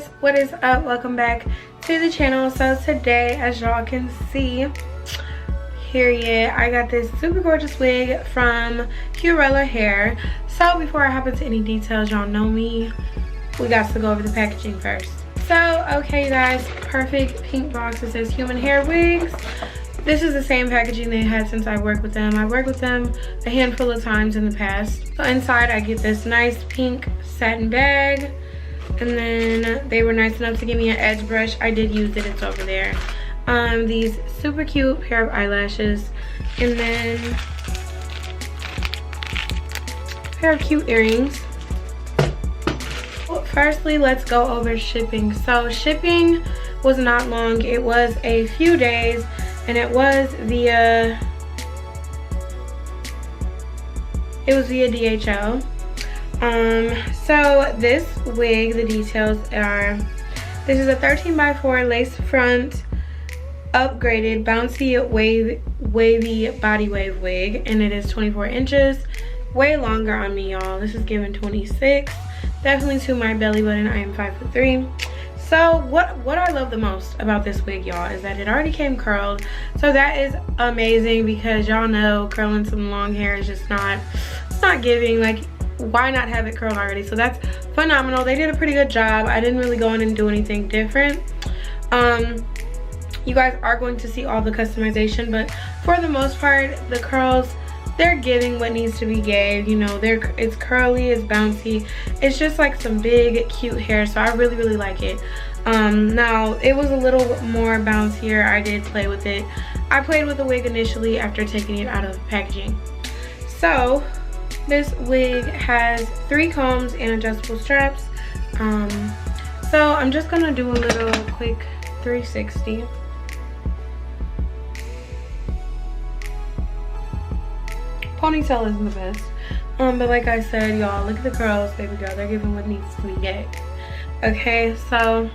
guys, what is up? Welcome back to the channel. So today, as y'all can see, period, I got this super gorgeous wig from Hurela hair. So before I hop into any details, y'all know me, we got to go over the packaging first. So okay, you guys, perfect pink box. It says human hair wigs. This is the same packaging they had since I worked with them. I worked with them a handful of times in the past. So inside I get this nice pink satin bag, and then they were nice enough to give me an edge brush. I did use it, it's over there. These super cute pair of eyelashes, and then a pair of cute earrings. Well, firstly, let's go over shipping. So shipping was not long. It was a few days, and it was via DHL. So this wig, the details are, this is a 13x4 lace front upgraded bouncy wavy body wave wig, and it is 24 inches, way longer on me, y'all. This is given 26, definitely to my belly button. I am 5'3". So what I love the most about this wig, y'all, is that it already came curled. So that is amazing, because y'all know curling some long hair is just not, it's not giving. Like, why not have it curled already? So that's phenomenal. They did a pretty good job. I didn't really go in and do anything different. You guys are going to see all the customization, but for the most part, the curls, they're giving what needs to be gave. You know, it's curly, it's bouncy, it's just like some big cute hair. So I really like it. Now it was a little more bouncier. I did play with it. I played with the wig initially after taking it out of the packaging. So this wig has 3 combs and adjustable straps. So I'm just gonna do a little quick 360. Ponytail isn't the best, but like I said, y'all, look at the curls, baby girl. They're giving what needs to be gave. Okay, so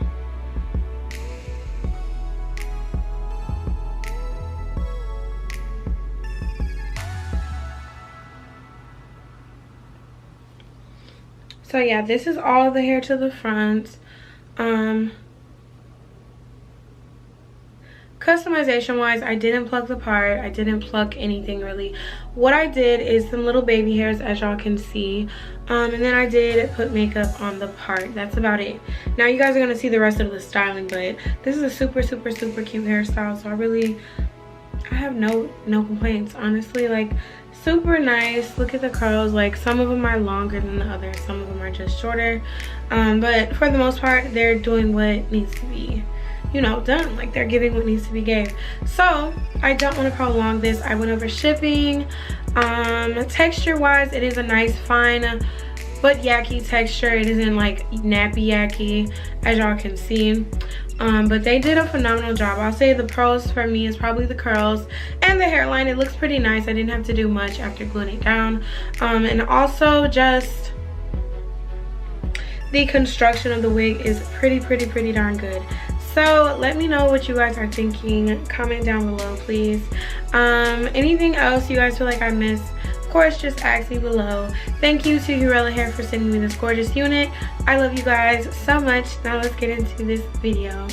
yeah, this is all the hair to the front. Customization wise, I didn't pluck the part. I didn't pluck anything really. What I did is some little baby hairs, as y'all can see, and then I did put makeup on the part. That's about it. Now you guys are gonna see the rest of the styling, but this is a super cute hairstyle. So I have no complaints, honestly. Like, super nice. Look at the curls. Like, some of them are longer than the others, some of them are just shorter, but for the most part, they're doing what needs to be, you know, done. Like, they're giving what needs to be gave. So I don't want to prolong this. I went over shipping. Texture wise, it is a nice fine but yucky texture. It isn't like nappy yucky, as y'all can see. But they did a phenomenal job. I'll say the pros for me is probably the curls and the hairline. It looks pretty nice. I didn't have to do much after gluing it down. And also just the construction of the wig is pretty darn good. So let me know what you guys are thinking. Comment down below, please. Anything else you guys feel like I missed, of course, just ask me below. Thank you to Hurela Hair for sending me this gorgeous unit. I love you guys so much. Now let's get into this video.